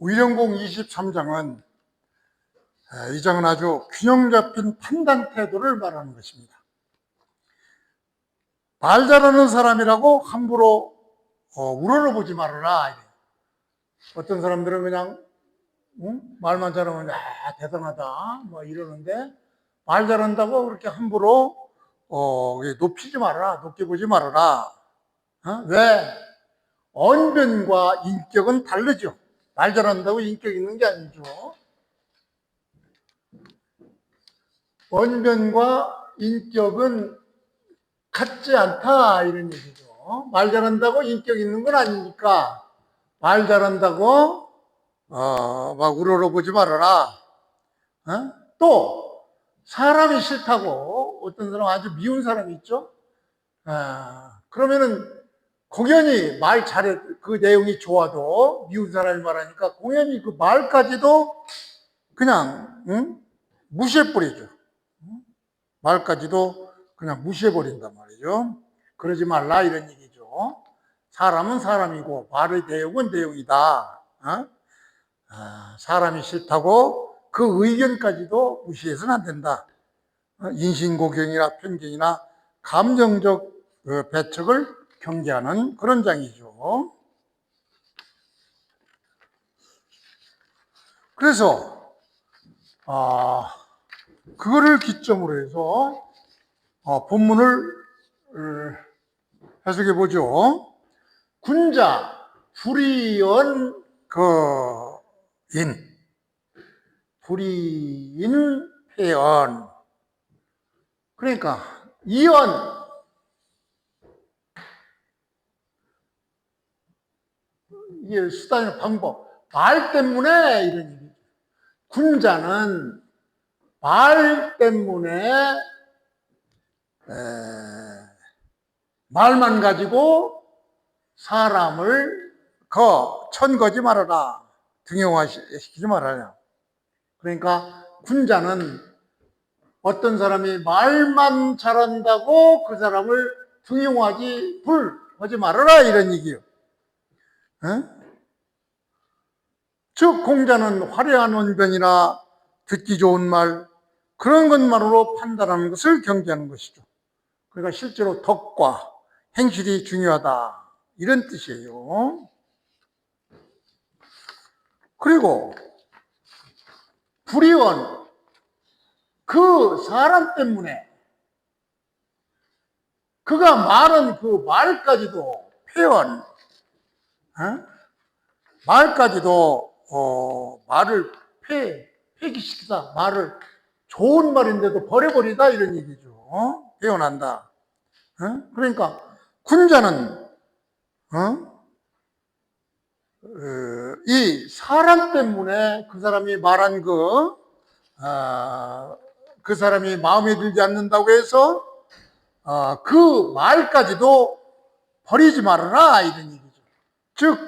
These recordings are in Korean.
의령공 23장은 이 장은 아주 균형 잡힌 판단 태도를 말하는 것입니다. 말 잘하는 사람이라고 함부로 우러러보지 말아라. 어떤 사람들은 그냥 말만 잘하면 대단하다 뭐 이러는데, 말 잘한다고 그렇게 함부로 높이지 말아라, 높게 보지 말아라. 왜? 언변과 인격은 다르죠. 말 잘한다고 인격 있는 게 아니죠. 언변과 인격은 같지 않다 이런 얘기죠. 말 잘한다고 인격 있는 건 아니니까 말 잘한다고 막 우러러보지 말아라. 또 사람이 싫다고 어떤 사람 아주 미운 사람이 있죠. 그러면은 공연히 말 잘해, 그 내용이 좋아도 미운 사람이 말하니까 공연히 그 말까지도 그냥 무시해버리죠. 말까지도 그냥 무시해버린단 말이죠. 그러지 말라 이런 얘기죠. 사람은 사람이고 말의 내용은 내용이다. 사람이 싫다고 그 의견까지도 무시해서는 안 된다. 인신고경이나 편견이나 감정적 배척을 경계하는 그런 장이죠. 그래서 그거를 기점으로 해서 본문을 해석해 보죠. 군자 불의언 불의인 폐언. 그러니까 이언, 이게 수단의 방법, 말 때문에 이런 얘기죠. 군자는 말 때문에 말만 가지고 사람을 천거지 말아라, 등용시키지 말아라. 그러니까 군자는 어떤 사람이 말만 잘한다고 그 사람을 등용하지 하지 말아라 이런 얘기예요. 즉 공자는 화려한 언변이나 듣기 좋은 말, 그런 것만으로 판단하는 것을 경계하는 것이죠. 그러니까 실제로 덕과 행실이 중요하다 이런 뜻이에요. 그리고 불의원, 그 사람 때문에 그가 말한 그 말까지도 폐언, 말까지도 말을 폐기시키다, 말을 좋은 말인데도 버려버리다 이런 얘기죠. 폐언한다. 그러니까 군자는 이 사람 때문에 그 사람이 말한 그 사람이 마음에 들지 않는다고 해서 그 말까지도 버리지 말아라 이런 얘기죠. 즉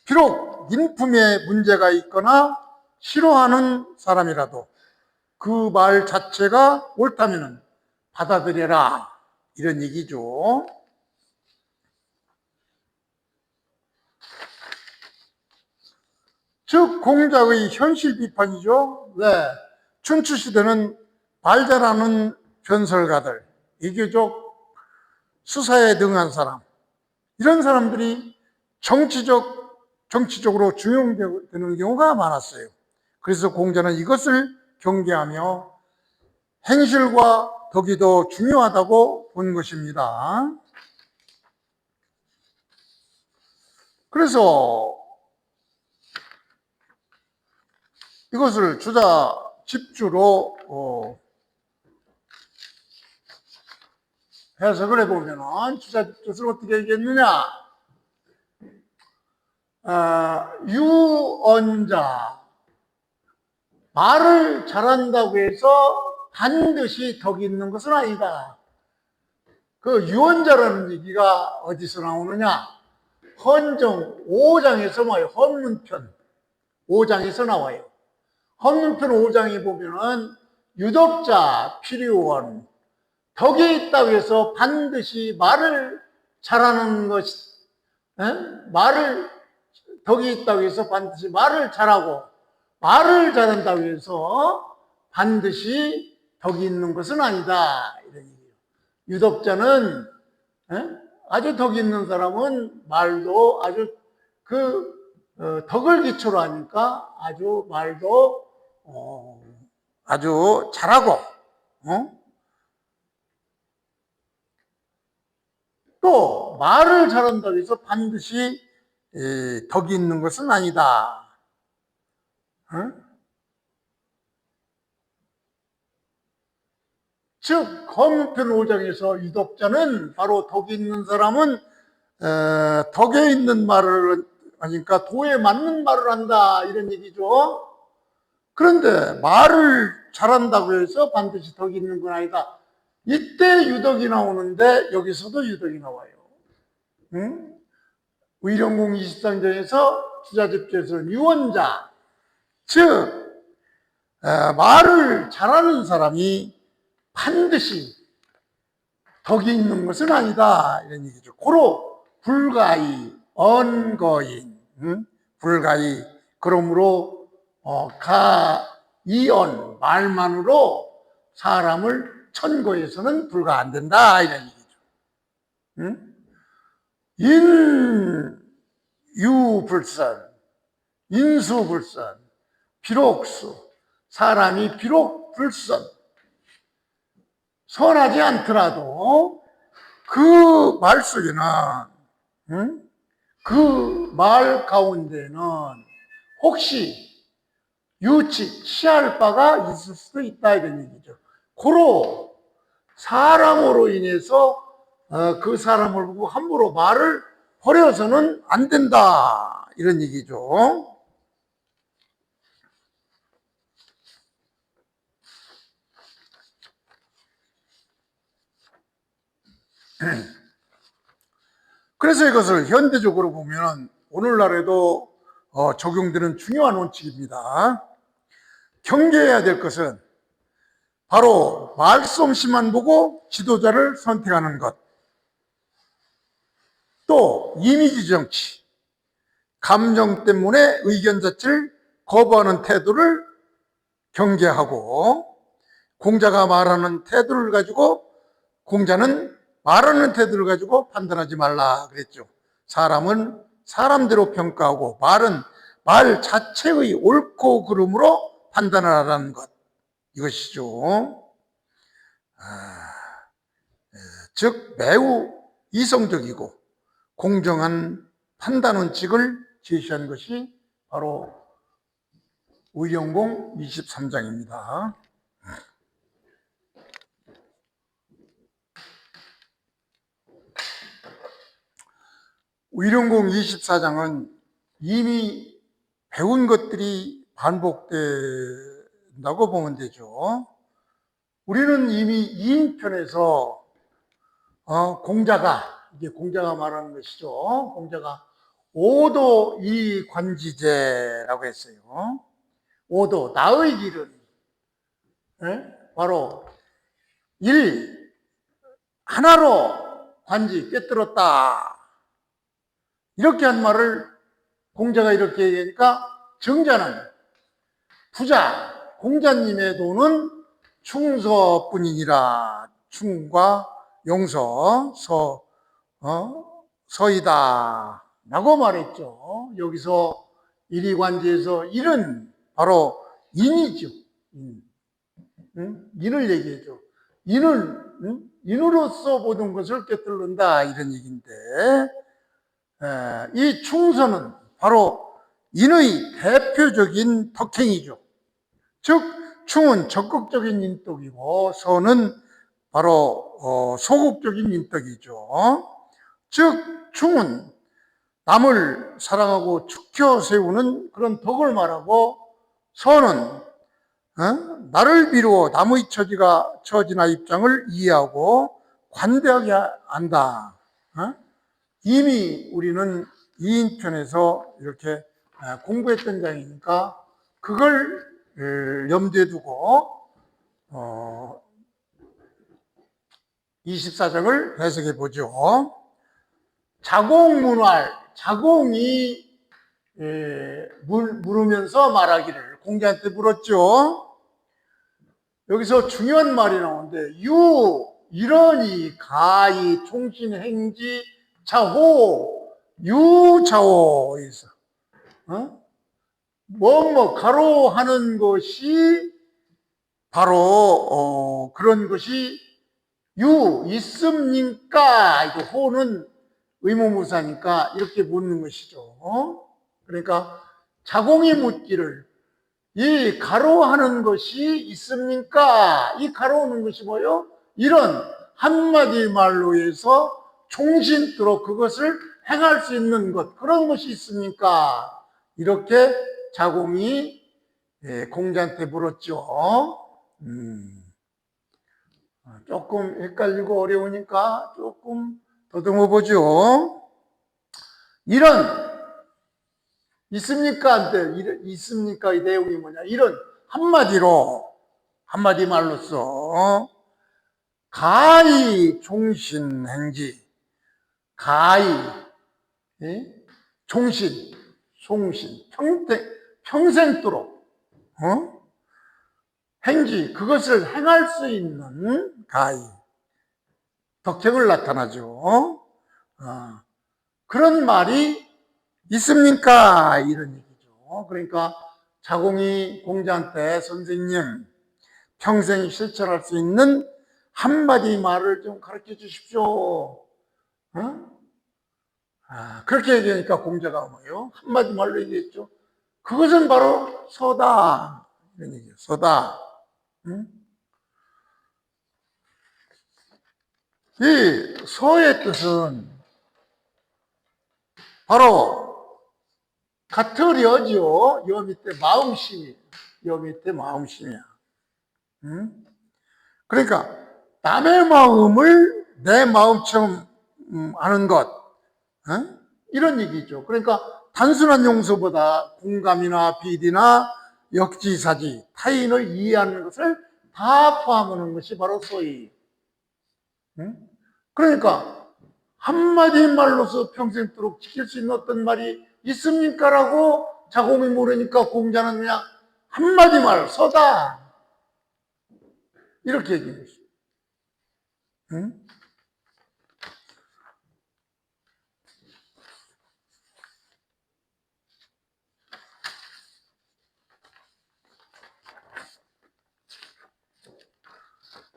비록 인품에 문제가 있거나 싫어하는 사람이라도 그 말 자체가 옳다면 받아들여라 이런 얘기죠. 즉 공자의 현실 비판이죠. 왜? 춘추시대는 말 잘하는 변설가들, 이교적 수사에 능한 사람, 이런 사람들이 정치적으로 중용되는 경우가 많았어요. 그래서 공자는 이것을 경계하며 행실과 덕이 더 중요하다고 본 것입니다. 그래서 이것을 주자 집주로 해석을 해보면 주자 집주를 어떻게 얘기했느냐? 유언자, 말을 잘한다고 해서 반드시 덕이 있는 것은 아니다. 그 유언자라는 얘기가 어디서 나오느냐? 헌정 5장에서 나와요. 헌문편 5장에서 나와요. 헌문편 5장에 보면은 유덕자 필요원, 덕이 있다고 해서 반드시 말을 잘하는 것, 말을 덕이 있다고 해서 반드시 말을 잘하고, 말을 잘한다고 해서 반드시 덕이 있는 것은 아니다. 이런 얘기예요. 유독자는 아주 덕이 있는 사람은 말도 아주 덕을 기초로 하니까 아주 말도 아주 잘하고, 또 말을 잘한다고 해서 반드시 덕이 있는 것은 아니다. 즉 거문편 5장에서 유독자는 바로 덕이 있는 사람은 덕에 있는 말을 하니까 도에 맞는 말을 한다, 이런 얘기죠. 그런데 말을 잘한다고 해서 반드시 덕이 있는 건 아니다. 이때 유덕이 나오는데 여기서도 유덕이 나와요. 의령공 23장에서 주자집주에서는 유언자, 즉 말을 잘하는 사람이 반드시 덕이 있는 것은 아니다, 이런 얘기죠. 고로 불가이, 언거인, 불가이, 그러므로 가이언, 말만으로 사람을 천거해서는 불가 안 된다, 이런 얘기죠. 인유불선, 인수불선, 비록수, 사람이 비록 불선, 선하지 않더라도 그 말 속에는, 그 말 가운데는 혹시 유치, 취할 바가 있을 수도 있다, 이런 얘기죠. 고로 사람으로 인해서 그 사람을 보고 함부로 말을 버려서는 안 된다, 이런 얘기죠. 그래서 이것을 현대적으로 보면 오늘날에도 적용되는 중요한 원칙입니다. 경계해야 될 것은 바로 말솜씨만 보고 지도자를 선택하는 것, 또 이미지 정치, 감정 때문에 의견 자체를 거부하는 태도를 경계하고, 공자가 말하는 태도를 가지고, 공자는 말하는 태도를 가지고 판단하지 말라 그랬죠. 사람은 사람대로 평가하고 말은 말 자체의 옳고 그름으로 판단하라는 것, 이것이죠. 즉 매우 이성적이고 공정한 판단 원칙을 제시한 것이 바로 의령공 23장입니다. 의령공 24장은 이미 배운 것들이 반복된다고 보면 되죠. 우리는 이미 2인편에서 이게 공자가 말하는 것이죠. 공자가 오도 이관지제라고 했어요. 오도, 나의 길은 바로 일 하나로 관지 꿰뚫었다, 이렇게 한 말을 공자가 이렇게 얘기하니까 정자는 부자, 공자님의 도는 충서뿐이니라. 충과 용서, 서이다 라고 말했죠. 여기서 일이관지에서 일은 바로 인이죠. 인을 얘기해줘. 인으로서 모든 것을 꿰뚫는다, 이런 얘기인데, 이 충서는 바로 인의 대표적인 덕행이죠. 즉 충은 적극적인 인덕이고 서는 바로 소극적인 인덕이죠. 즉 충은 남을 사랑하고 지켜 세우는 그런 덕을 말하고, 서는 나를 비루어 남의 처지나 입장을 이해하고 관대하게 한다. 이미 우리는 2인편에서 이렇게 공부했던 장이니까 그걸 염두에 두고 24장을 해석해 보죠. 자공문활, 자공이 물으면서 말하기를 공자한테 물었죠. 여기서 중요한 말이 나오는데 이러니 가히 총신행지 자호 유자호 있어. 가로 하는 것이 바로 그런 것이 있습니까? 이거 호는 의무무사니까 이렇게 묻는 것이죠. 그러니까 자공이 묻기를 이 가로하는 것이 있습니까? 이 가로하는 것이 뭐요? 이런 한마디 말로 해서 총신토록 그것을 행할 수 있는 것, 그런 것이 있습니까? 이렇게 자공이 공자한테 물었죠. 조금 헷갈리고 어려우니까 조금 더듬어 보죠. 이런 있습니까? 있습니까? 이 내용이 뭐냐? 이런 한마디 말로써 가히 종신행지, 가히 종신, 평생토록 행지, 그것을 행할 수 있는 가히 덕행을 나타나죠. 그런 말이 있습니까? 이런 얘기죠. 그러니까 자공이 공자한테 선생님 평생 실천할 수 있는 한마디 말을 좀 가르쳐 주십시오. 그렇게 얘기하니까 공자가 뭐예요? 한마디 말로 얘기했죠. 그것은 바로 서다. 이런 얘기예요. 서다. 이 서의 뜻은 바로 같으려죠. 여 밑에 마음심이. 여 밑에 마음심이야. 그러니까 남의 마음을 내 마음처럼 아는 것. 이런 얘기죠. 그러니까 단순한 용서보다 공감이나 비리나 역지사지, 타인을 이해하는 것을 다 포함하는 것이 바로 소위. 그러니까 한마디 말로서 평생토록 지킬 수 있는 어떤 말이 있습니까? 라고 자공이 물으니까 공자는 그냥 한마디 말, 서다. 이렇게 얘기해 주시죠.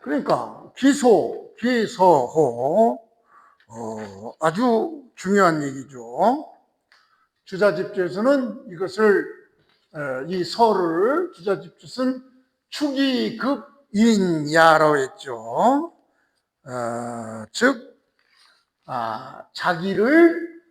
그러니까 기서호 아주 중요한 얘기죠. 주자집주에서는 이것을 이 서를 주자집주는 축이급인야라고 했죠. 즉 자기를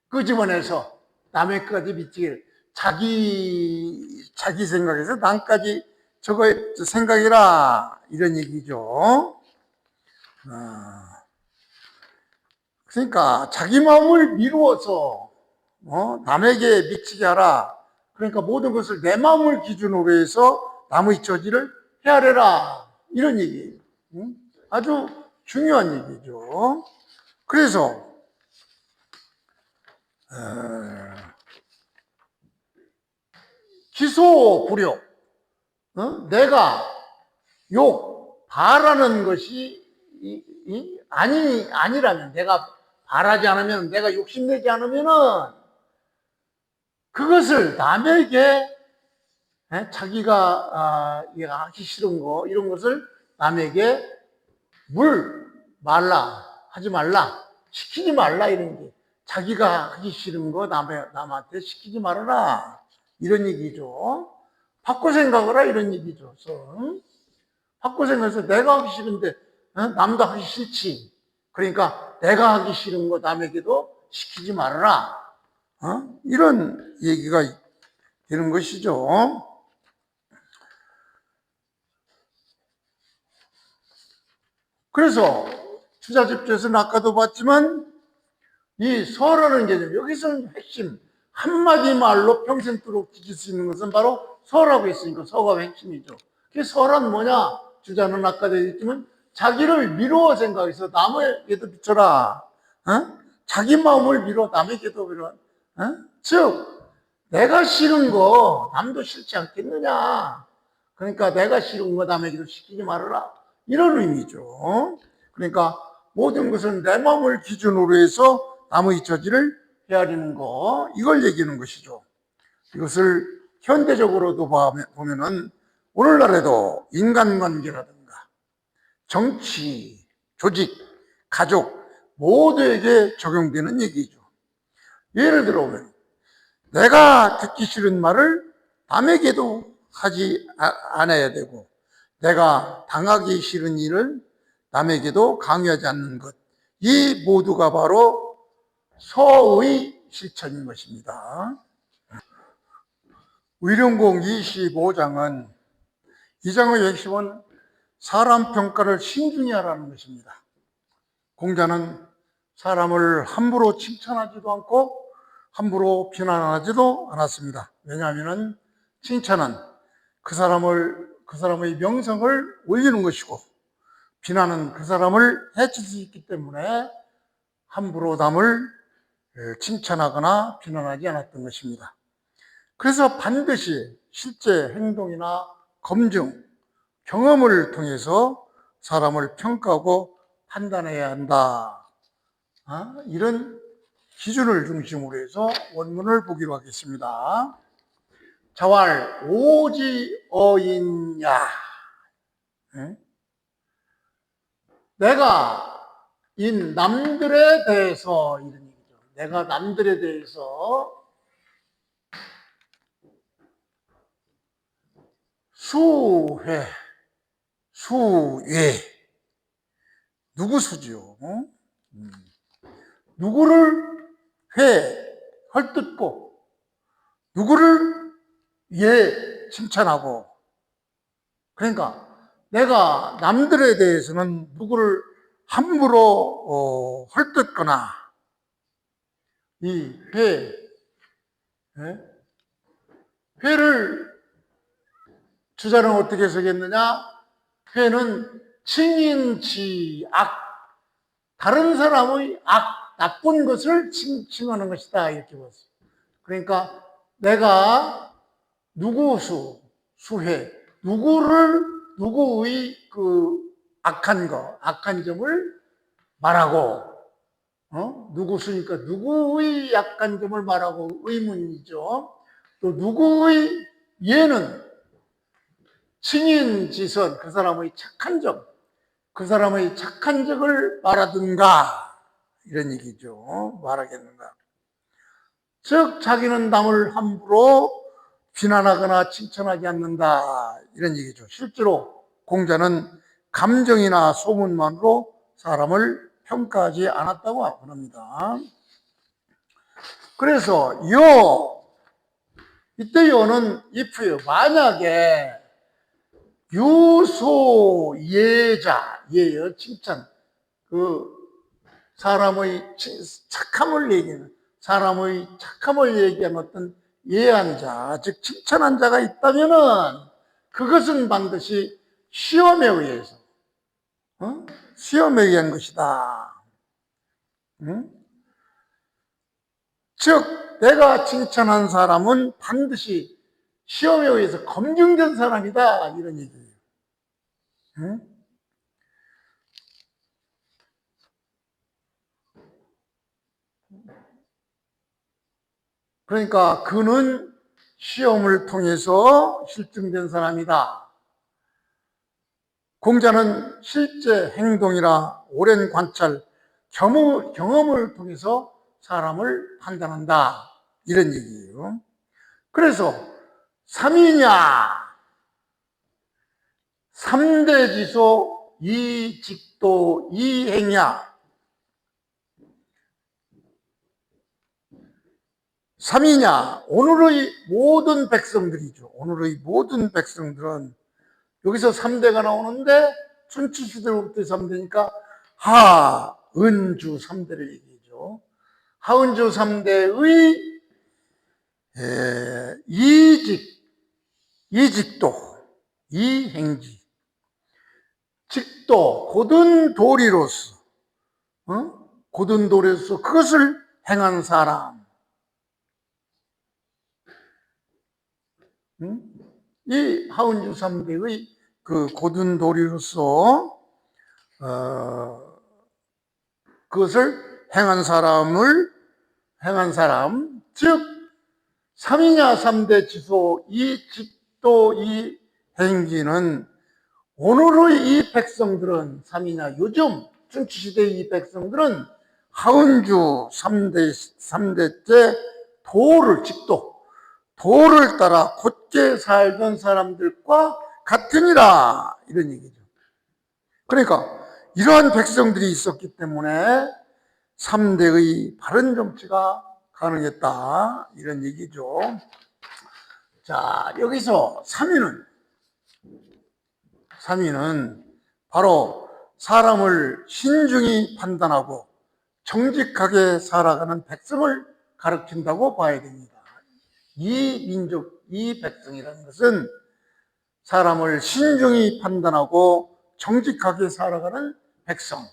끄집어내서 남의까지 미치게 자기 생각에서 남까지 저거 생각이라 이런 얘기죠. 그러니까 자기 마음을 미루어서 남에게 미치게 하라. 그러니까 모든 것을 내 마음을 기준으로 해서 남의 처지를 헤아려라. 이런 얘기예요. 아주 중요한 얘기죠. 그래서 기소불효, 내가 바라는 것이 아니라면, 내가 바라지 않으면, 내가 욕심내지 않으면은 그것을 남에게 자기가 하기 싫은 거, 이런 것을 남에게 하지 말라, 시키지 말라, 이런 게. 자기가 하기 싫은 거 남한테 시키지 말아라. 이런 얘기죠. 바꿔 생각하라, 이런 얘기죠. 바꿔 생각해서 내가 하기 싫은데 남도 하기 싫지. 그러니까 내가 하기 싫은 거 남에게도 시키지 말아라. 이런 얘기가 되는 것이죠. 그래서 주자집주에서는 아까도 봤지만 이 서라는 개념, 여기서는 핵심, 한마디 말로 평생토록 지킬 수 있는 것은 바로 서라고 했으니까 서가 핵심이죠. 그 서란 뭐냐? 주자는 아까도 얘기했지만 자기를 미루어 생각해서 남에게도 비춰라. 자기 마음을 미루어 남에게도 미루어. 즉 내가 싫은 거 남도 싫지 않겠느냐. 그러니까 내가 싫은 거 남에게도 시키지 말아라. 이런 의미죠. 그러니까 모든 것은 내 마음을 기준으로 해서 남의 처지를 헤아리는 거, 이걸 얘기하는 것이죠. 이것을 현대적으로도 보면은 오늘날에도 인간관계라든가 정치, 조직, 가족 모두에게 적용되는 얘기죠. 예를 들어 보면 내가 듣기 싫은 말을 남에게도 하지 않아야 되고, 내가 당하기 싫은 일을 남에게도 강요하지 않는 것, 이 모두가 바로 서의 실천인 것입니다. 의령공 25장은 이 장의 핵심은 사람 평가를 신중히 하라는 것입니다. 공자는 사람을 함부로 칭찬하지도 않고 함부로 비난하지도 않았습니다. 왜냐하면 칭찬은 그 사람의 명성을 올리는 것이고, 비난은 그 사람을 해칠 수 있기 때문에 함부로 남을 칭찬하거나 비난하지 않았던 것입니다. 그래서 반드시 실제 행동이나 검증, 경험을 통해서 사람을 평가하고 판단해야 한다. 이런 기준을 중심으로 해서 원문을 보기로 하겠습니다. 자왈 오지어이냐. 내가 남들에 대해서, 이런 얘기죠. 내가 남들에 대해서 수회, 누구 수지요? 누구를 헐뜯고, 누구를 칭찬하고, 그러니까 내가 남들에 대해서는 누구를 함부로 헐뜯거나, 이 회를 주자는 어떻게 해석했느냐? 회는 칭인지악, 다른 사람의 나쁜 것을 칭하는 것이다, 이렇게 봤어요. 그러니까 내가 수회, 누구의 악한 점을 말하고, 누구수니까 누구의 약한 점을 말하고 의문이죠. 또 누구의 예는 칭인지선, 그 사람의 착한 점, 그 사람의 착한 적을 말하든가, 이런 얘기죠. 말하겠는가. 즉 자기는 남을 함부로 비난하거나 칭찬하지 않는다, 이런 얘기죠. 실제로 공자는 감정이나 소문만으로 사람을 평가하지 않았다고 합니다. 그래서 이때 요는 if요. 만약에 예요, 칭찬, 사람의 착함을 얘기하는, 사람의 착함을 얘기하는 어떤 예한 자, 즉 칭찬한 자가 있다면은 그것은 반드시 시험에 의해서, 시험에 의한 것이다. 즉 내가 칭찬한 사람은 반드시 시험에 의해서 검증된 사람이다, 이런 얘기예요. 그러니까 그는 시험을 통해서 실증된 사람이다. 공자는 실제 행동이나 오랜 관찰, 경험을 통해서 사람을 판단한다, 이런 얘기예요. 그래서 삼이냐, 삼대지소 이직도 이행야. 삼이냐, 오늘의 모든 백성들이죠. 오늘의 모든 백성들은, 여기서 3대가 나오는데 춘추시대부터 3대니까 하은주 3대를 얘기하죠. 하은주 3대의 이직도, 이행지, 직도, 고든 도리로서 그것을 행한 사람, 응? 이 하운주 3대의 그 고든 도리로서 그것을 행한 사람, 즉 삼이냐 3대 지소 이 직도 이 행기는 오늘의 이 백성들은 삼이냐 요즘 춘추시대의 이 백성들은 하운주 3대째 도를 따라 곧게 살던 사람들과 같으니라 이런 얘기죠. 그러니까 이러한 백성들이 있었기 때문에 3대의 바른 정치가 가능했다 이런 얘기죠. 자, 여기서 3위는 바로 사람을 신중히 판단하고 정직하게 살아가는 백성을 가르친다고 봐야 됩니다. 이 민족, 이 백성이라는 것은 사람을 신중히 판단하고 정직하게 살아가는 백성,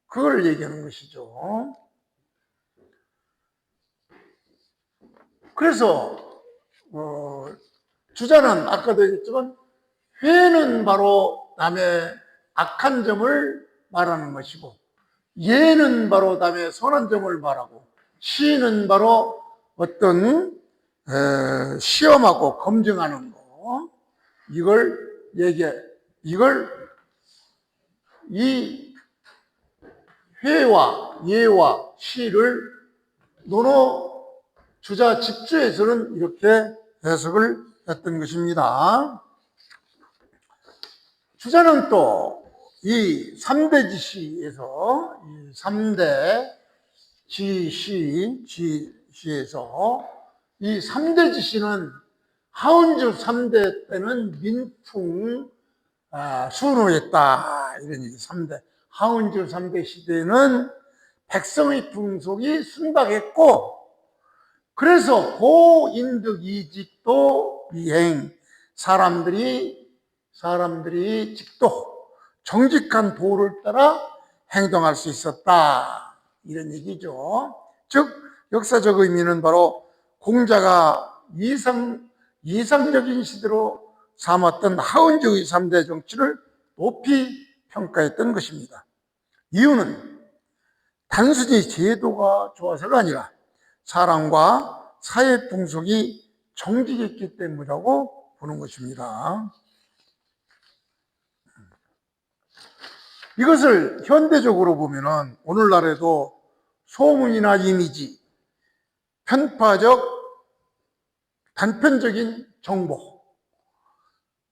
그걸 얘기하는 것이죠. 그래서 주자는 아까도 얘기했지만 회는 바로 남의 악한 점을 말하는 것이고 예는 바로 남의 선한 점을 말하고 시는 바로 어떤 시험하고 검증하는 거 이 회와 예와 시를 논어 주자 집주에서는 이렇게 해석을 했던 것입니다. 주자는 또 이 3대 지시에서 이 3대 지시에서 이 3대 지시는 하운주 3대 때는 민풍 순호했다 이런 얘기. 3대 하운주 3대 시대는 백성의 풍속이 순박했고 그래서 고인득 이직도 이행 사람들이 직도 정직한 도를 따라 행동할 수 있었다 이런 얘기죠. 즉 역사적 의미는 바로 공자가 이상적인 시대로 삼았던 하운주의 3대 정치를 높이 평가했던 것입니다. 이유는 단순히 제도가 좋아서가 아니라 사람과 사회 풍속이 정직했기 때문이라고 보는 것입니다. 이것을 현대적으로 보면은 오늘날에도 소문이나 이미지, 편파적, 단편적인 정보,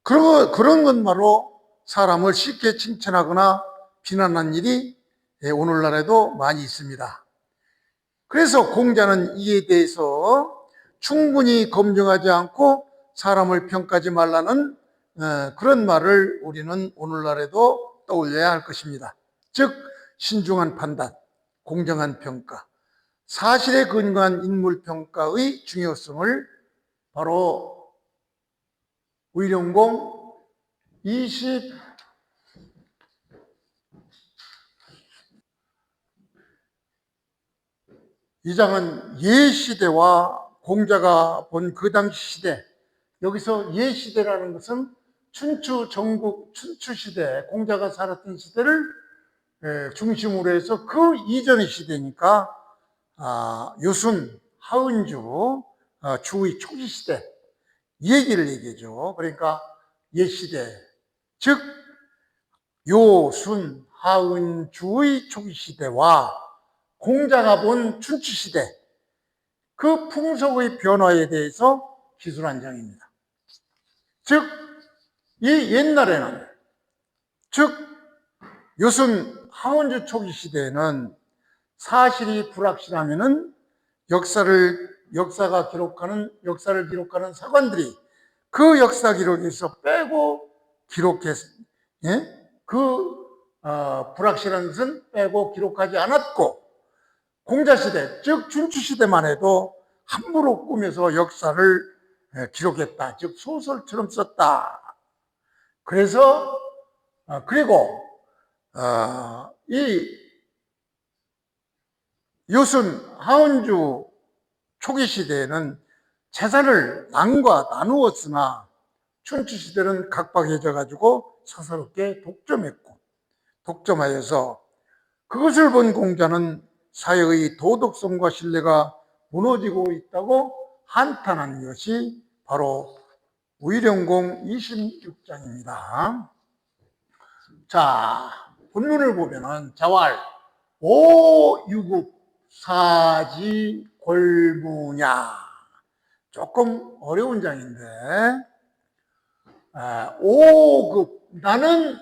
그런 것만으로 사람을 쉽게 칭찬하거나 비난하는 일이 오늘날에도 많이 있습니다. 그래서 공자는 이에 대해서 충분히 검증하지 않고 사람을 평가하지 말라는 그런 말을 우리는 오늘날에도 떠올려야 할 것입니다. 즉 신중한 판단, 공정한 평가, 사실에 근거한 인물평가의 중요성을 바로 의령공 22장은 예시대와 공자가 본 그 당시 시대, 여기서 예시대라는 것은 춘추시대, 공자가 살았던 시대를 중심으로 해서 그 이전의 시대니까 유순, 하은주, 주의 초기 시대 이 얘기를 얘기하죠. 그러니까 옛시대, 즉 요순, 하은주의 초기 시대와 공자가 본 춘추시대 그 풍속의 변화에 대해서 기술한 장입니다. 즉 이 옛날에는 즉 요순, 하은주 초기 시대에는 사실이 불확실하면은 역사를 기록하는 사관들이 그 역사 기록에서 빼고 불확실한 것은 빼고 기록하지 않았고 공자시대, 즉 춘추시대만 해도 함부로 꾸며서 역사를 기록했다. 즉 소설처럼 썼다. 그리고 이 요순, 하은주 초기 시대에는 재산을 남과 나누었으나 춘추시대는 각박해져 가지고 사사롭게 독점하여서 그것을 본 공자는 사회의 도덕성과 신뢰가 무너지고 있다고 한탄한 것이 바로 의령공 26장입니다. 자, 본문을 보면은 자왈 오유급 사지 골무냐, 조금 어려운 장인데, 5급 나는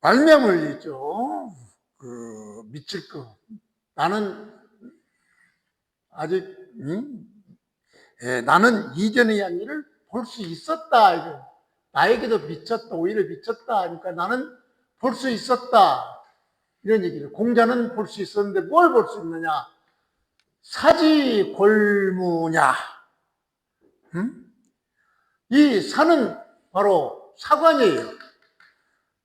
말미암을 있죠. 미칠 것. 나는 아직 나는 이전의 향기를 볼 수 있었다. 나에게도 미쳤다. 오히려 미쳤다 하니까 나는 볼 수 있었다. 이런 얘기를. 공자는 볼 수 있었는데 뭘 볼 수 있느냐? 사지 골무냐. 이 사는 바로 사관이에요.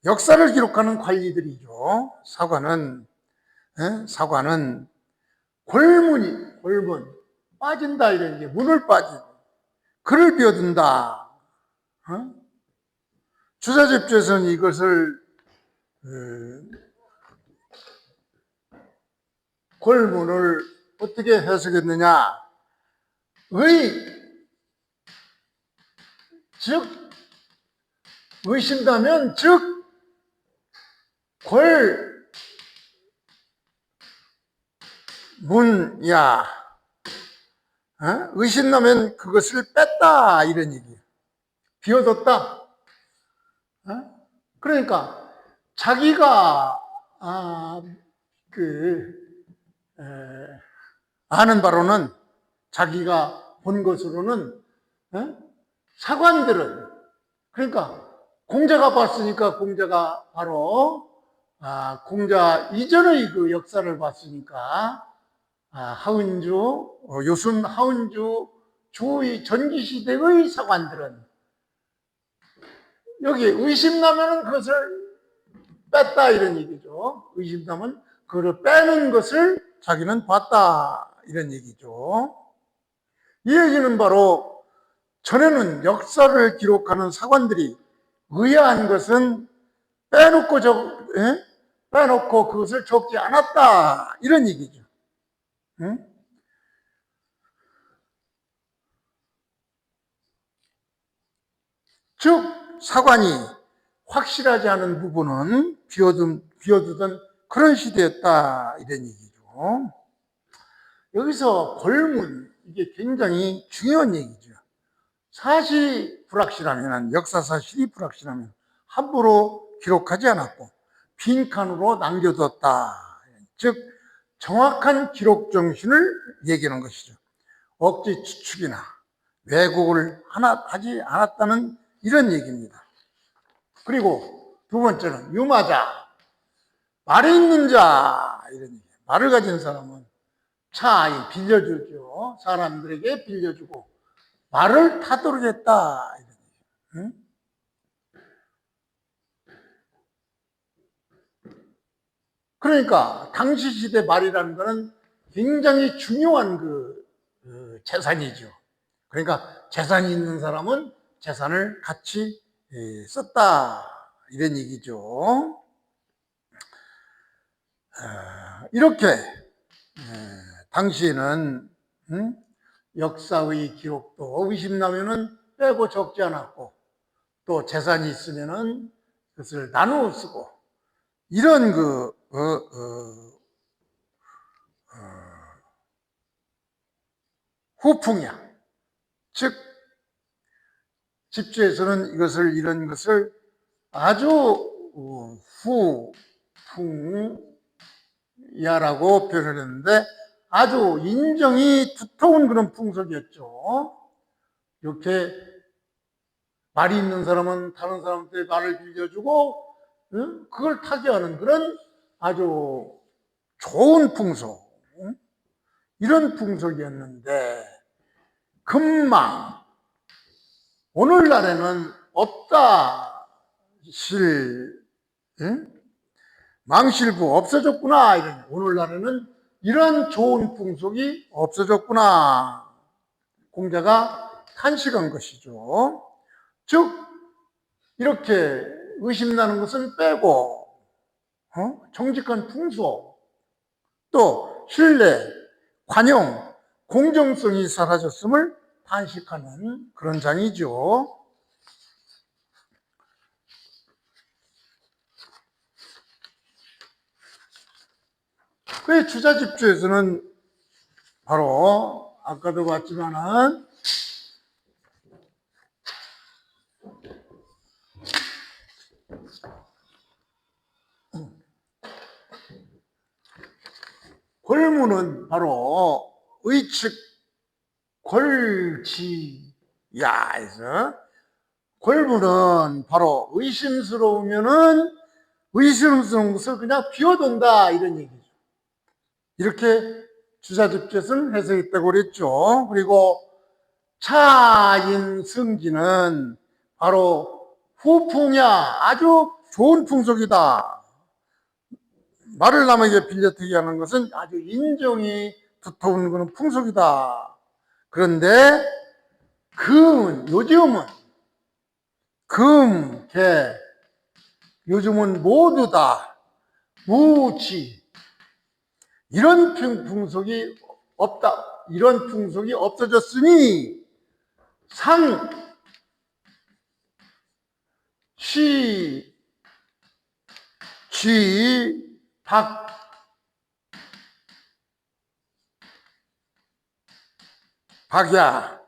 역사를 기록하는 관리들이죠. 사관은 골문, 빠진다 이런 게, 문을 빠진, 글을 비워둔다. 주자집주에서는 이것을 골문을 어떻게 해석했느냐? 의심다면 즉 골문야. 의심나면 그것을 뺐다 이런 얘기예요. 비워뒀다. 그러니까 자기가 아는 바로는, 자기가 본 것으로는 사관들은, 그러니까 공자가 봤으니까, 공자가 바로 공자 이전의 그 역사를 봤으니까 하은주, 요순 하은주 주의 전기시대의 사관들은 여기 의심나면 그것을 뺐다 이런 얘기죠. 의심나면 그걸 빼는 것을 자기는 봤다 이런 얘기죠. 이 얘기는 바로 전에는 역사를 기록하는 사관들이 의아한 것은 빼놓고 그것을 적지 않았다 이런 얘기죠. 즉 사관이 확실하지 않은 부분은 비워두던 그런 시대였다 이런 얘기죠. 여기서 골문, 이게 굉장히 중요한 얘기죠. 사실이 불확실하면, 역사 사실이 불확실하면 함부로 기록하지 않았고 빈칸으로 남겨뒀다. 즉 정확한 기록 정신을 얘기하는 것이죠. 억지 추측이나 왜곡을 하지 않았다는 이런 얘기입니다. 그리고 두 번째는 유마자, 말이 있는 자 이런 얘기. 말을 가진 사람은 차 빌려주죠. 사람들에게 빌려주고 말을 타도록 했다 이런 얘기. 그러니까 당시 시대 말이라는 것은 굉장히 중요한 재산이죠. 그러니까 재산이 있는 사람은 재산을 같이 썼다 이런 얘기죠. 이렇게 당시에는 역사의 기록도 의심나면은 빼고 적지 않았고, 또 재산이 있으면은 그것을 나누어 쓰고, 이런 후풍이야. 즉 집주에서는 이런 것을 아주 후풍야라고 표현을 했는데, 아주 인정이 두터운 그런 풍속이었죠. 이렇게 말이 있는 사람은 다른 사람한테 말을 빌려주고 그걸 타게 하는 그런 아주 좋은 풍속, 이런 풍속이었는데 금방 오늘날에는 없다 실 응? 망실부 없어졌구나. 이런, 오늘날에는 이런 좋은 풍속이 없어졌구나. 공자가 탄식한 것이죠. 즉 이렇게 의심나는 것을 빼고 정직한 풍속, 또 신뢰, 관용, 공정성이 사라졌음을 탄식하는 그런 장이죠. 그 주자집주에서는 바로 아까도 봤지만은 골무는 바로 의측 골지야에서 골무는 바로 의심스러운 것을 그냥 비워둔다 이런 얘기죠. 이렇게 주자집죄는 해석했다고 그랬죠. 그리고 차인승지는 바로 후풍이야, 아주 좋은 풍속이다. 말을 남에게 빌려뜨게 하는 것은 아주 인정이 두터운 그런 풍속이다. 그런데 요즘은 모두 다 무지, 이런 풍속이 없다. 이런 풍속이 없어졌으니 박야,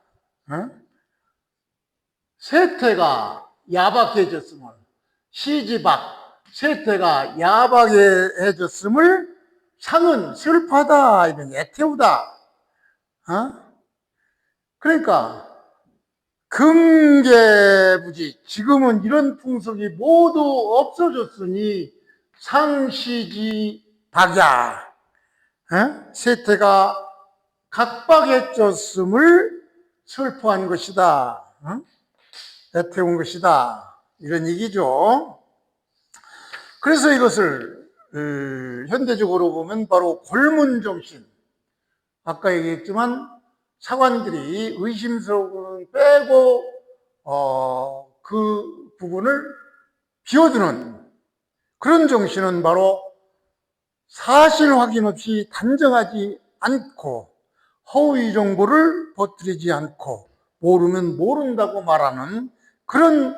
세태가 야박해졌음을, 세태가 야박해졌음을 상은 슬퍼하다, 이런 애태우다. 그러니까 금계부지, 지금은 이런 풍속이 모두 없어졌으니 상시지 박야, 세태가 각박해졌음을 슬퍼한 것이다, 애태운 것이다, 이런 얘기죠. 그래서 이것을 현대적으로 보면 바로 골문정신, 아까 얘기했지만 사관들이 의심스러운 빼고 그 부분을 비워두는 그런 정신은 바로 사실 확인 없이 단정하지 않고 허위 정보를 퍼뜨리지 않고 모르면 모른다고 말하는 그런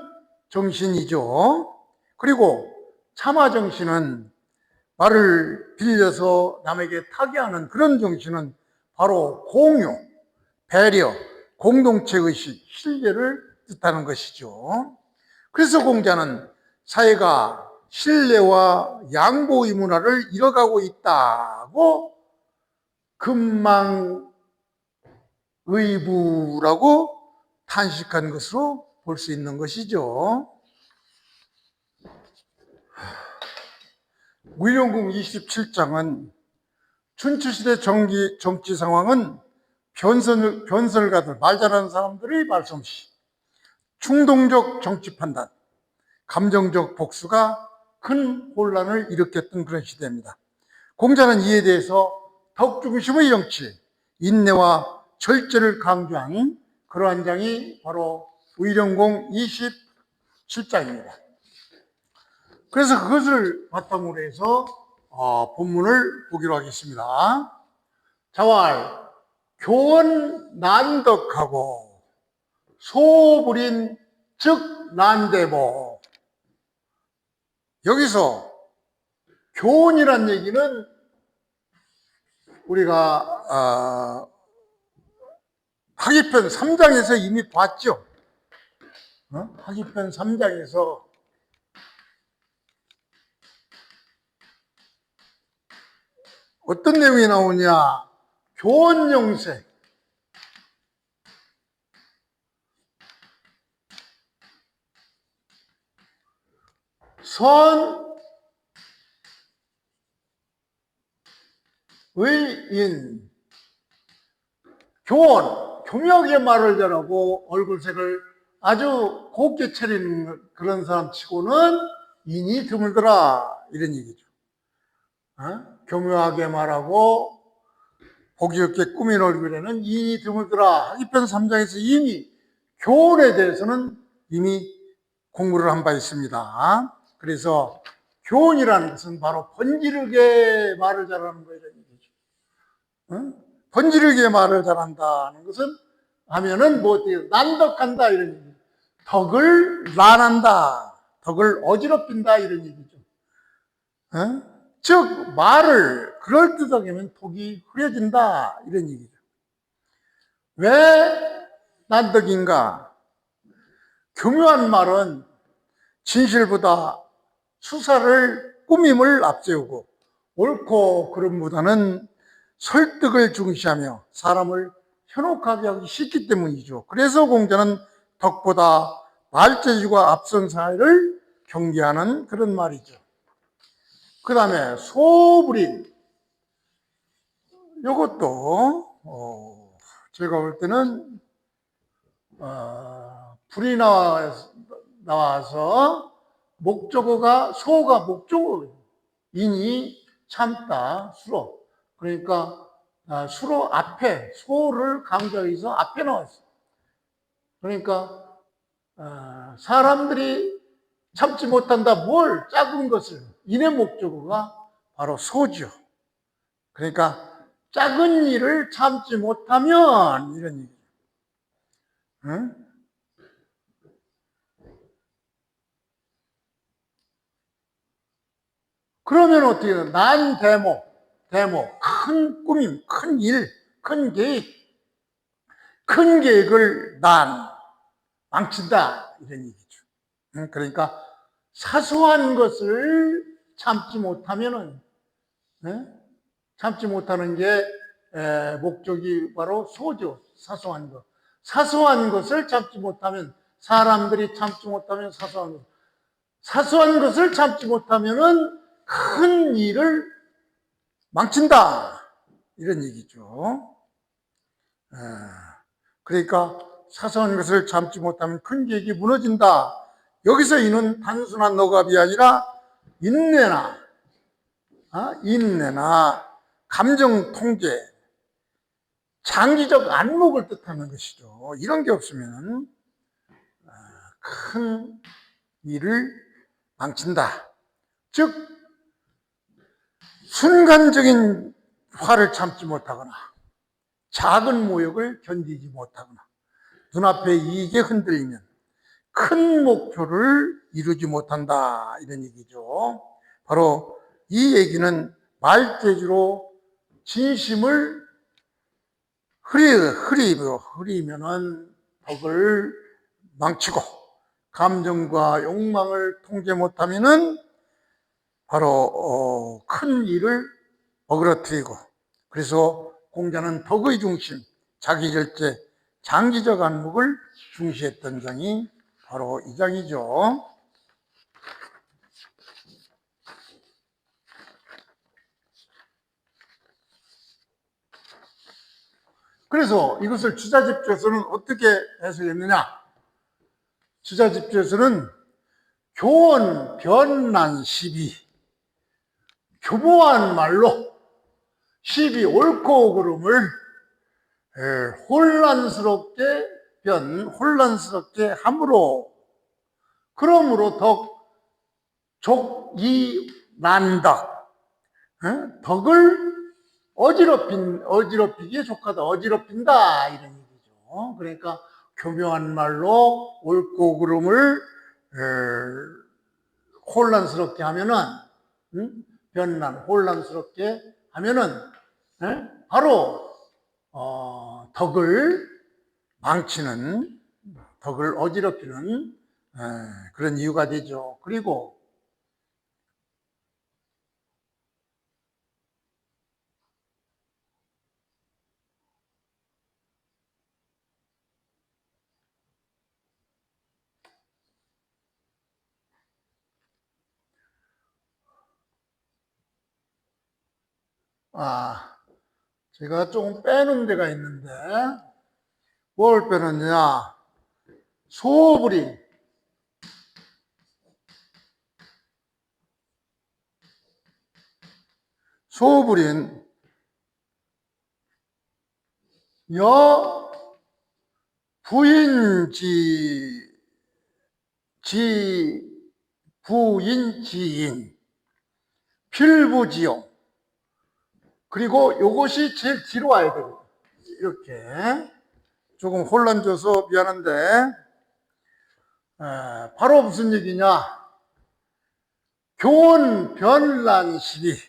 정신이죠. 그리고 참화 정신은 말을 빌려서 남에게 타개하는 그런 정신은 바로 공유, 배려, 공동체의식, 신뢰를 뜻하는 것이죠. 그래서 공자는 사회가 신뢰와 양보의 문화를 잃어가고 있다고 금망의부라고 탄식한 것으로 볼 수 있는 것이죠. 무일용궁 27장은 춘추시대 정치 상황은 변설가들, 말 잘하는 사람들의 말솜씨, 충동적 정치 판단, 감정적 복수가 큰 혼란을 일으켰던 그런 시대입니다. 공자는 이에 대해서 덕중심의 정치, 인내와 절제를 강조한 그러한 장이 바로 무일용궁 27장입니다. 그래서 그것을 바탕으로 해서 본문을 보기로 하겠습니다. 자왈, 교원 난덕하고 소불인 즉 난대보. 여기서 교원이란 얘기는 우리가 하기편 3장에서 이미 봤죠. 하기편 3장에서 어떤 내용이 나오냐? 교원용세, 선의인, 교원, 교묘하게 말을 잘하고 얼굴색을 아주 곱게 차리는 그런 사람 치고는 인이 드물더라 이런 얘기죠. 교묘하게 말하고 보기 좋게 꾸민 얼굴에는 인이 드물더라. 하기편 3장에서 이미 교훈에 대해서는 이미 공부를 한 바 있습니다. 그래서 교훈이라는 것은 바로 번지르게 말을 잘하는 거 이런 얘기죠. 번지르게 말을 잘한다는 것은 하면은 뭐 어때요? 난덕한다 이런 얘기죠. 덕을 난한다, 덕을 어지럽힌다 이런 얘기죠. 즉 말을 그럴듯하게 하면 톡이 흐려진다 이런 얘기죠. 왜 난덕인가? 교묘한 말은 진실보다 수사를 꾸밈을 앞세우고 옳고 그름보다는 설득을 중시하며 사람을 현혹하게 하기 쉽기 때문이죠. 그래서 공자는 덕보다 말재주가 앞선 사회를 경계하는 그런 말이죠. 그 다음에 소불인, 이것도 제가 볼 때는 불이 나와서 목적어가, 소가 목적어예요. 인이 참다, 수로. 그러니까 수로 앞에, 소를 강조하기 위해서 앞에 나왔어요. 그러니까 사람들이 참지 못한다, 뭘? 작은 것을. 인의 목적어가 바로 소죠. 그러니까 작은 일을 참지 못하면 이런 얘기죠. 응? 그러면 어떻게 해요? 난대모, 큰 꾸밈, 큰 일, 큰 계획, 큰 계획을 망친다 이런 얘기죠. 그러니까 사소한 것을 참지 못하면은, 참지 못하는 게 목적이 바로 소죠. 사소한 것. 사소한 것을 참지 못하면, 사람들이 참지 못하면 사소한 것을 참지 못하면은 큰 일을 망친다 이런 얘기죠. 그러니까 사소한 것을 참지 못하면 큰 계획이 무너진다. 여기서 이는 단순한 억압이 아니라 인내나 감정 통제, 장기적 안목을 뜻하는 것이죠. 이런 게 없으면 큰 일을 망친다. 즉 순간적인 화를 참지 못하거나 작은 모욕을 견디지 못하거나 눈앞의 이익에 흔들리면 큰 목표를 이루지 못한다 이런 얘기죠. 바로 이 얘기는 말재주로 진심을 흐리면은 덕을 망치고 감정과 욕망을 통제 못하면은 바로 큰 일을 어그러뜨리고, 그래서 공자는 덕의 중심, 자기절제, 장기적 안목을 중시했던 장이 바로 이 장이죠. 그래서 이것을 주자집주에서는 어떻게 해석했느냐? 주자집주에서는 교원, 변난, 시비, 교모한 말로 시비, 옳고 그름을 혼란스럽게 함으로, 그러므로 난덕, 덕을 어지럽히기에 족하다, 어지럽힌다 이런 얘기죠. 그러니까 교묘한 말로 옳고 그름을 혼란스럽게 하면은, 혼란스럽게 하면은 바로 덕을 망치는, 덕을 어지럽히는 그런 이유가 되죠. 그리고 제가 조금 빼는 데가 있는데, 뭘 빼느냐? 소불인, 소부린 여 부인지 부인지인 필부지용. 그리고 요것이 제일 뒤로 와야 되고 이렇게 조금 혼란줘서 미안한데 바로 무슨 얘기냐? 교원 변란 시비,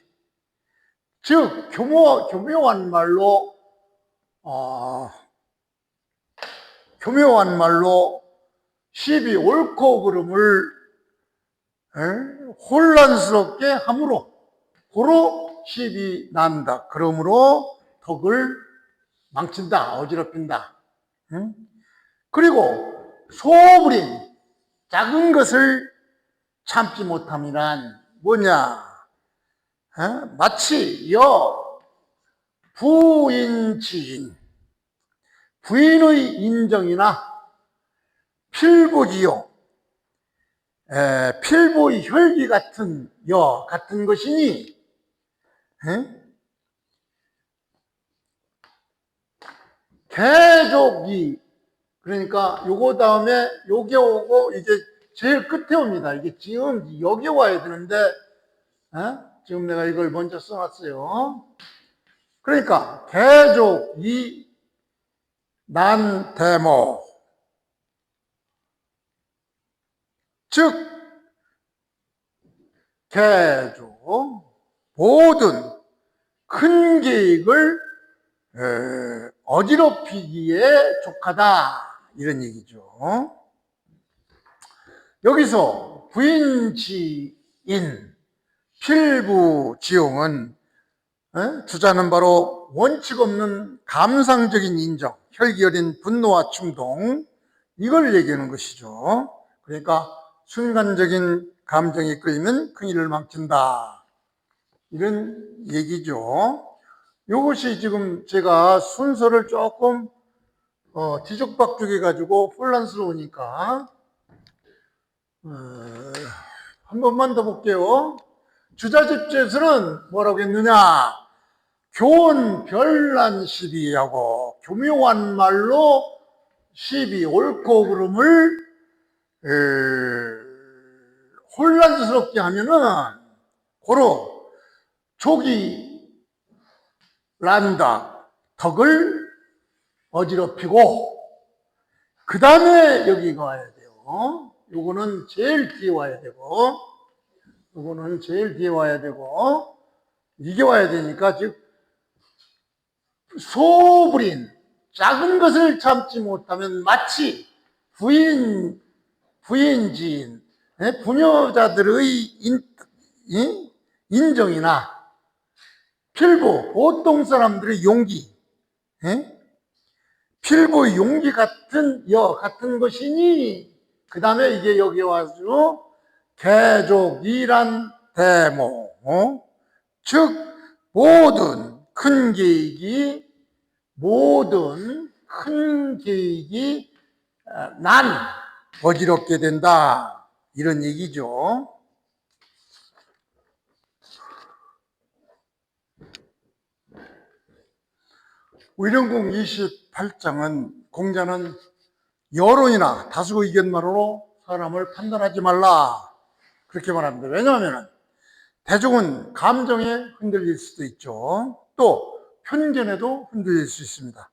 즉 교묘한 말로 시비 옳고 그름을 혼란스럽게 함으로 고로 시비 난다. 그러므로 덕을 망친다, 어지럽힌다. 그리고 소부린 작은 것을 참지 못함이란 뭐냐? 마치 부인지인, 부인의 인정이나 필부지요, 필부의 혈기 같은 같은 것이니 개족이, 그러니까 요거 다음에 요게 오고 이제 제일 끝에 옵니다. 이게 지금 여기 와야 되는데 지금 내가 이걸 먼저 써놨어요. 그러니까 개족이 난대모, 즉 개족 모든 큰 계획을 어지럽히기에 족하다, 이런 얘기죠. 여기서 부인지인 필부지용은 주자는 바로 원칙 없는 감상적인 인정, 혈기 어린 분노와 충동, 이걸 얘기하는 것이죠. 그러니까 순간적인 감정이 끌리면 큰일을 망친다, 이런 얘기죠. 이것이 지금 제가 순서를 조금 뒤죽박죽 해가지고 혼란스러우니까 한 번만 더 볼게요. 주자집제에서는 뭐라고 했느냐? 교훈 별난 시비하고 교묘한 말로 시비 옳고 그름을 혼란스럽게 하면은 고로 족이 난다, 덕을 어지럽히고, 그 다음에 여기가 와야 돼요. 요거는 제일 뒤에 와야 되고, 요거는 제일 뒤에 와야 되고, 이게 와야 되니까, 즉 소부린 작은 것을 참지 못하면 마치 부인지인 부녀자들의 인정이나 필부 보통 사람들의 용기, 필부의 용기 같은 같은 것이니, 그 다음에 이게 여기 와서 개족이란 대모, 즉 모든 큰 계획이 난 어지럽게 된다, 이런 얘기죠. 의령공 28장은 공자는 여론이나 다수 의견만으로 사람을 판단하지 말라, 그렇게 말합니다. 왜냐하면 대중은 감정에 흔들릴 수도 있죠. 또 편견에도 흔들릴 수 있습니다.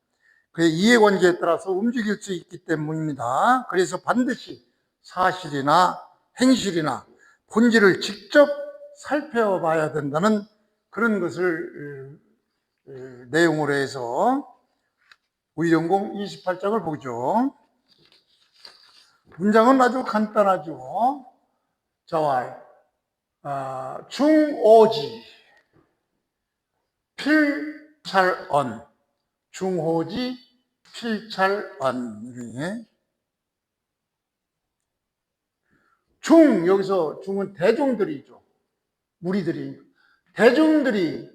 그의 이해관계에 따라서 움직일 수 있기 때문입니다. 그래서 반드시 사실이나 행실이나 본질을 직접 살펴봐야 된다는 그런 것을 내용으로 해서 의령공 28장을 보죠. 문장은 아주 간단하죠. 자왈 중오지 필찰언, 중호지 필찰언. 중, 여기서 중은 대중들이죠. 무리들이, 대중들이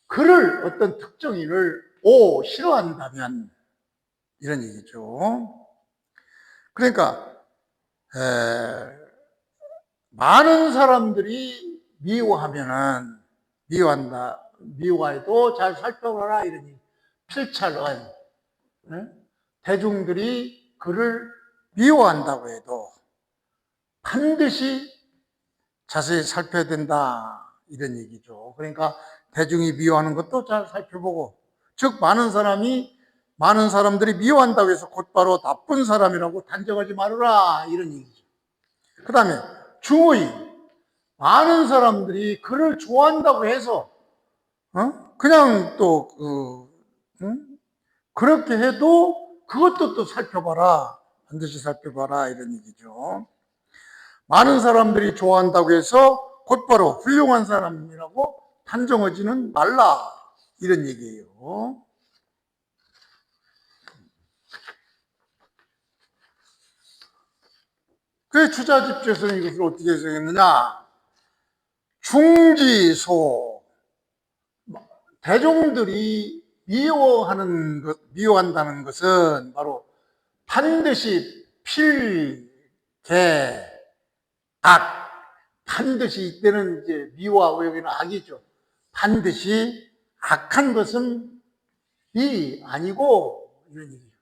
그를 어떤 특정 일을 싫어한다면, 이런 얘기죠. 그러니까 많은 사람들이 미워한다, 미워해도 잘 살펴봐라 이러니 필찰은 대중들이 그를 미워한다고 해도 반드시 자세히 살펴야 된다 이런 얘기죠. 그러니까 대중이 미워하는 것도 잘 살펴보고, 즉 많은 사람들이 미워한다고 해서 곧바로 나쁜 사람이라고 단정하지 말아라 이런 얘기죠. 그 다음에 중의, 많은 사람들이 그를 좋아한다고 해서 그냥 또 그렇게 해도 그것도 또 살펴봐라, 반드시 살펴봐라 이런 얘기죠. 많은 사람들이 좋아한다고 해서 곧바로 훌륭한 사람이라고 단정하지는 말라 이런 얘기예요. 그 주자집주에서는 이것을 어떻게 해석했느냐? 중지소, 대중들이 미워한다는 것은 바로 반드시 필개 악, 반드시 이때는 이제 미와 여기는 악이죠. 반드시 악한 것은 이 아니고 이런 얘기죠.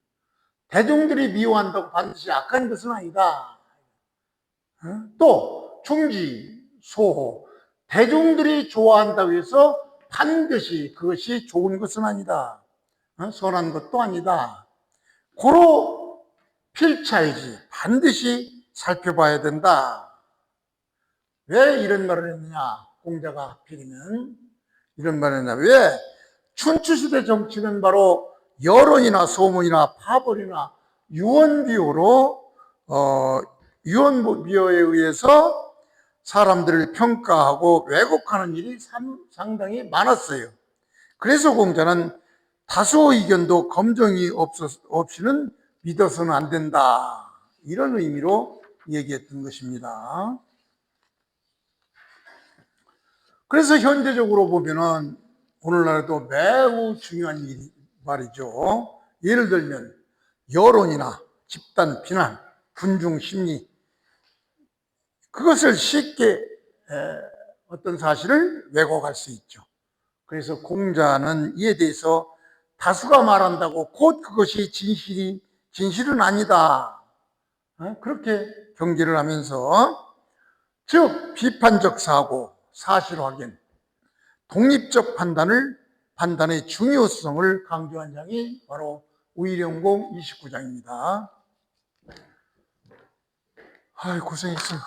대중들이 미워한다고 반드시 악한 것은 아니다. 또 중지, 소호, 대중들이 좋아한다고 해서 반드시 그것이 좋은 것은 아니다. 선한 것도 아니다. 고로 필차이지, 반드시 살펴봐야 된다. 왜 이런 말을 했느냐? 공자가 하필이면 이런 말을 했냐? 왜? 춘추시대 정치는 바로 여론이나 소문이나 파벌이나 유언비어로 유언비어에 의해서 사람들을 평가하고 왜곡하는 일이 상당히 많았어요. 그래서 공자는 다수 의견도 검증이 없이는 믿어서는 안 된다. 이런 의미로 얘기했던 것입니다. 그래서 현대적으로 보면은 오늘날에도 매우 중요한 말이죠. 예를 들면 여론이나 집단 비난, 군중 심리, 그것을 쉽게 어떤 사실을 왜곡할 수 있죠. 그래서 공자는 이에 대해서 다수가 말한다고 곧 그것이 진실은 아니다, 그렇게 경계를 하면서, 즉 비판적 사고, 사실 확인, 독립적 판단의 중요성을 강조한 장이 바로 우의령공 29장입니다. 고생했습니다.